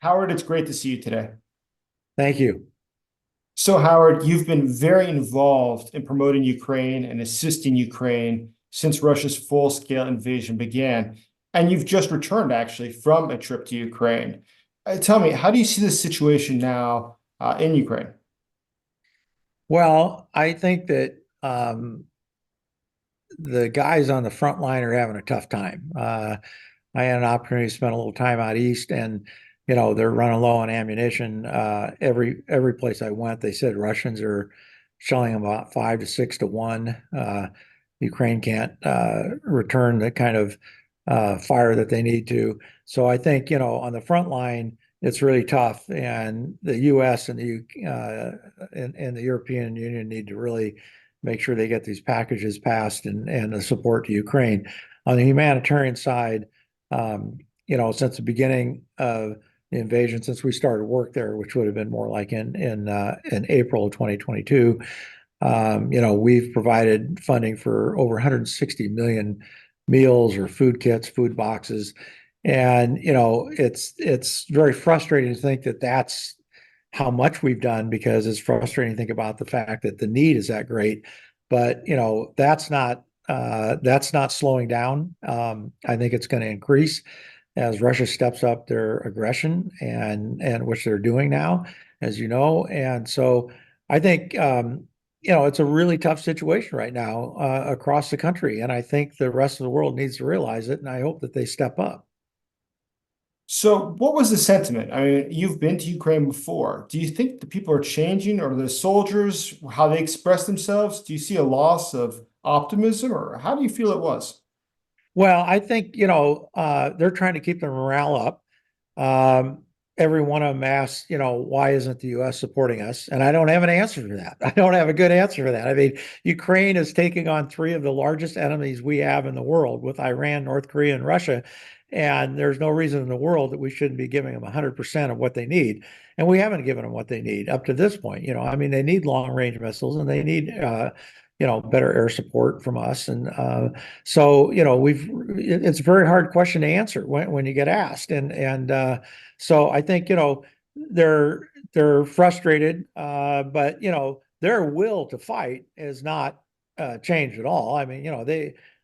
Howard, it's great to see you today. Thank you. So, Howard, you've been very involved in promoting Ukraine and assisting Ukraine since Russia's full-scale invasion began. And you've just returned, actually, from a trip to Ukraine. Tell me, how do you see the situation now in Ukraine? Well, I think that the guys on the front line are having a tough time. I had an opportunity to spend a little time out east, and they're running low on ammunition. Every place I went, they said Russians are shelling about 5 to 6 to 1. Ukraine can't return the kind of fire that they need to. So I think on the front line, it's really tough, and the U.S. and the European Union need to really make sure they get these packages passed and the support to Ukraine. On the humanitarian side, since the beginning of the invasion, since we started work there, which would have been more like in April of 2022, we've provided funding for over 160 million meals or food kits, food boxes, and it's very frustrating to think that that's how much we've done, because it's frustrating to think about the fact that the need is that great. But that's not slowing down. I think it's going to increase as Russia steps up their aggression, and which they're doing now, as you know. And so I think it's a really tough situation right now across the country, and I think the rest of the world needs to realize it, and I hope that they step up. So, what was the sentiment? I mean, you've been to Ukraine before. Do you think the people are changing, or the soldiers, how they express themselves? Do you see a loss of optimism, or how do you feel it was? Well, I think, they're trying to keep their morale up. Um, every one of them asks, why isn't the U.S. supporting us? And I don't have an answer for that. I don't have a good answer for that. I mean, Ukraine is taking on three of the largest enemies we have in the world, with Iran, North Korea, and Russia. And there's no reason in the world that we shouldn't be giving them 100% of what they need. And we haven't given them what they need up to this point. I mean, they need long range missiles, and they need, better air support from us. And so, it's a very hard question to answer when you get asked. So I think, they're frustrated, but, their will to fight is not changed at all. I mean,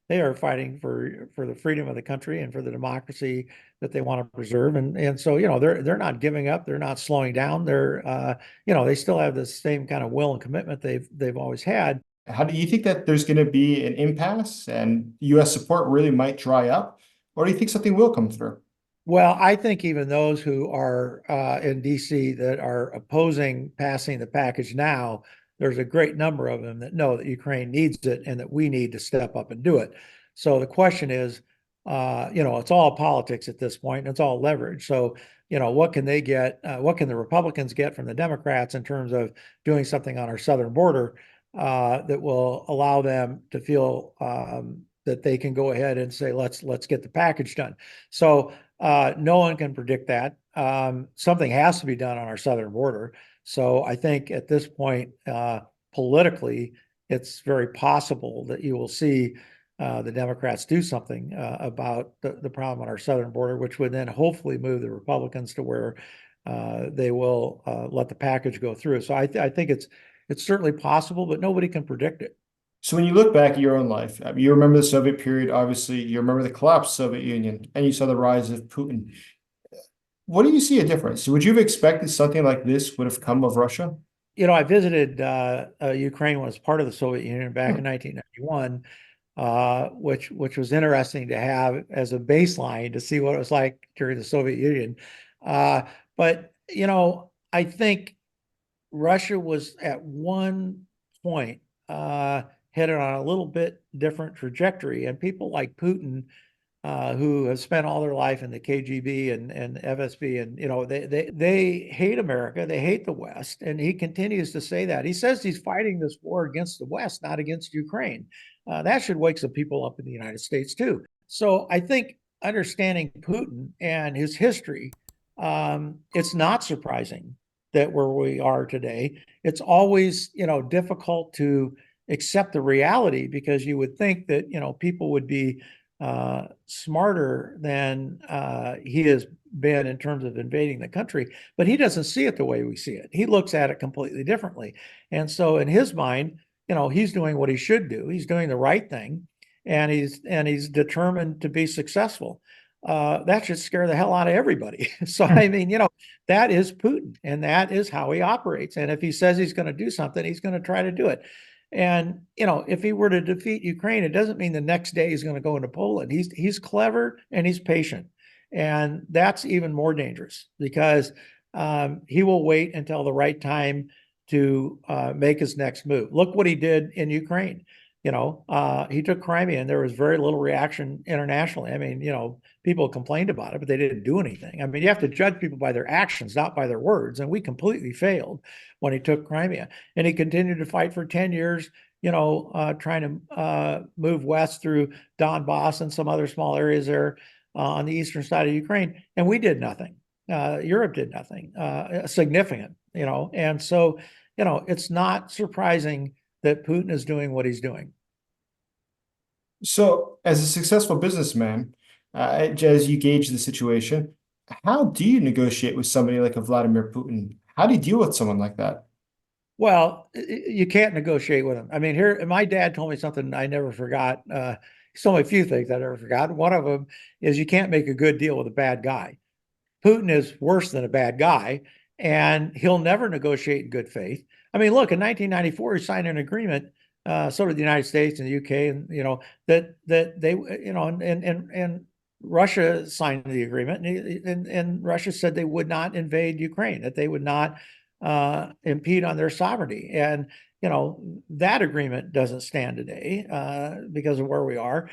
they are fighting for the freedom of the country and for the democracy that they want to preserve. And so, they're not giving up. They're not slowing down. They still have the same kind of will and commitment they've always had. How do you think that there's going to be an impasse and US support really might dry up? Or do you think something will come through? Well, I think even those who are in DC that are opposing passing the package now, there's a great number of them that know that Ukraine needs it and that we need to step up and do it. So the question is, it's all politics at this point, and it's all leverage. So, what can they get? What can the Republicans get from the Democrats in terms of doing something on our southern border that will allow them to feel that they can go ahead and say, let's get the package done. So no one can predict that. Something has to be done on our southern border. So I think at this point, politically, it's very possible that you will see the Democrats do something about the problem on our southern border, which would then hopefully move the Republicans to where they will let the package go through. So I think it's certainly possible, but nobody can predict it. So when you look back at your own life, you remember the Soviet period, obviously, you remember the collapse of the Soviet Union, and you saw the rise of Putin. What do you see a difference? Would you have expected something like this would have come of Russia? I visited Ukraine when it was part of the Soviet Union back in 1991, which was interesting to have as a baseline to see what it was like during the Soviet Union. But I think Russia was at one point headed on a little bit different trajectory, and people like Putin, who have spent all their life in the KGB and FSB, and they hate America, they hate the West, and he continues to say that. He says he's fighting this war against the West, not against Ukraine. That should wake some people up in the United States too. So I think understanding Putin and his history, it's not surprising that where we are today. It's always difficult to accept the reality, because you would think that people would be smarter than he has been in terms of invading the country, but he doesn't see it the way we see it. He looks at it completely differently. And so in his mind, he's doing what he should do. He's doing the right thing, and he's determined to be successful. That should scare the hell out of everybody. So I mean, that is Putin, and that is how he operates. And if he says he's going to do something, he's going to try to do it. And if he were to defeat Ukraine, it doesn't mean the next day he's going to go into Poland. He's clever and he's patient, and that's even more dangerous because he will wait until the right time to make his next move. Look what he did in Ukraine. He took Crimea, and there was very little reaction internationally. I mean, people complained about it, but they didn't do anything. I mean, you have to judge people by their actions, not by their words. And we completely failed when he took Crimea. And he continued to fight for 10 years, trying to move west through Donbass and some other small areas there on the eastern side of Ukraine. And we did nothing. Europe did nothing significant, And so, it's not surprising that Putin is doing what he's doing. So, as a successful businessman, as you gauge the situation, how do you negotiate with somebody like a Vladimir Putin? How do you deal with someone like that? Well, you can't negotiate with him. I mean, here, my dad told me something I never forgot. He told me a few things I never forgot. One of them is you can't make a good deal with a bad guy. Putin is worse than a bad guy, and he'll never negotiate in good faith. I mean, look, in 1994, he signed an agreement. So did the United States and the UK, and that they, and Russia signed the agreement, and Russia said they would not invade Ukraine, that they would not impede on their sovereignty, and that agreement doesn't stand today because of where we are.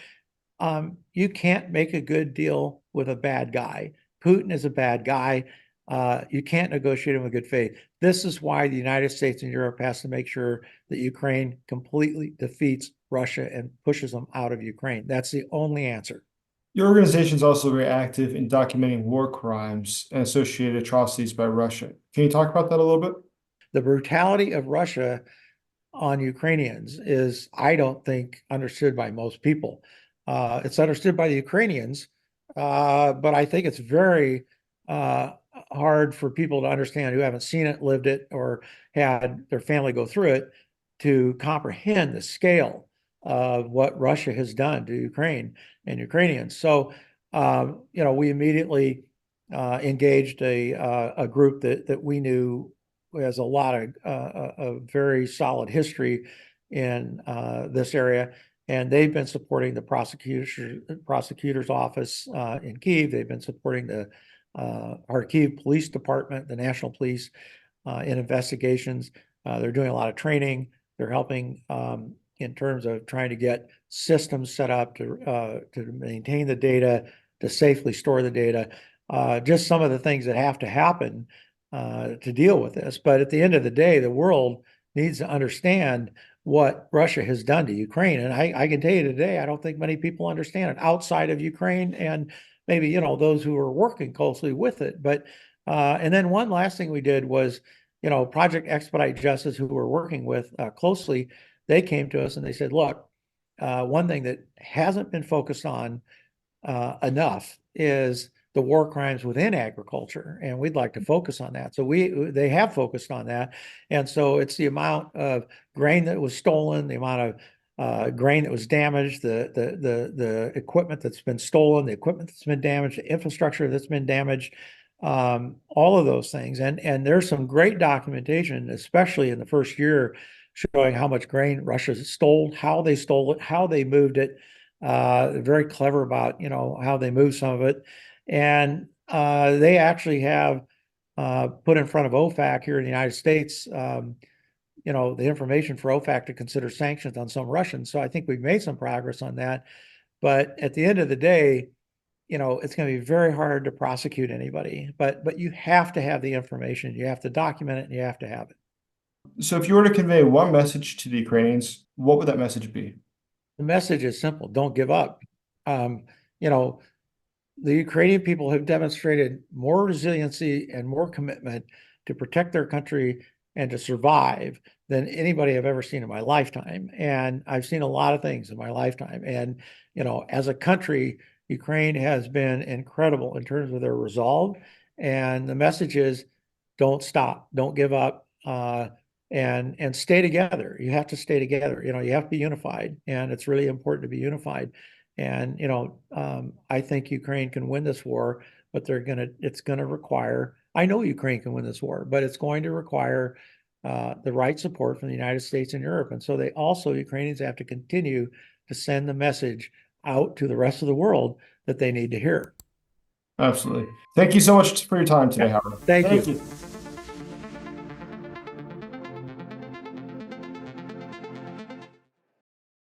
You can't make a good deal with a bad guy. Putin is a bad guy. You can't negotiate him with good faith. This is why the United States and Europe has to make sure that Ukraine completely defeats Russia and pushes them out of Ukraine. That's the only answer. Your organization is also very active in documenting war crimes and associated atrocities by Russia. Can you talk about that a little bit? The brutality of Russia on Ukrainians is, I don't think, understood by most people. It's understood by the Ukrainians, but I think it's very hard for people to understand who haven't seen it, lived it, or had their family go through it to comprehend the scale of what Russia has done to Ukraine and Ukrainians. So, we immediately engaged a group that we knew has a lot of a very solid history in this area, and they've been supporting the prosecutor's office in Kyiv. They've been supporting the Kyiv Police Department, the National Police, in investigations. They're doing a lot of training. They're helping in terms of trying to get systems set up to maintain the data, to safely store the data. Just some of the things that have to happen to deal with this. But at the end of the day, the world needs to understand what Russia has done to Ukraine. And I can tell you today, I don't think many people understand it outside of Ukraine and maybe, those who are working closely with it. But, and then one last thing we did was, Project Expedite Justice, who we're working with closely, they came to us and they said, look, one thing that hasn't been focused on enough is the war crimes within agriculture, and we'd like to focus on that. So they have focused on that, and so it's the amount of grain that was stolen, the amount of grain that was damaged, the equipment that's been stolen, the equipment that's been damaged, the infrastructure that's been damaged, all of those things. And there's some great documentation, especially in the first year, showing how much grain Russia stole, how they stole it, how they moved it. They're very clever about how they move some of it. And they actually have put in front of OFAC here in the United States, the information for OFAC to consider sanctions on some Russians. So I think we've made some progress on that. But at the end of the day, it's going to be very hard to prosecute anybody. But you have to have the information. You have to document it, and you have to have it. So if you were to convey one message to the Ukrainians, what would that message be? The message is simple: don't give up. The Ukrainian people have demonstrated more resiliency and more commitment to protect their country and to survive than anybody I've ever seen in my lifetime. And I've seen a lot of things in my lifetime. And, you know, as a country, Ukraine has been incredible in terms of their resolve. And the message is don't stop, don't give up, and stay together. You have to stay together. You know, you have to be unified, and it's really important to be unified. And, you know, I think Ukraine can win this war, but it's gonna require, I know Ukraine can win this war, but it's going to require the right support from the United States and Europe. And so Ukrainians have to continue to send the message out to the rest of the world that they need to hear. Absolutely. Thank you so much for your time today, Yeah. Howard. Thank you. You.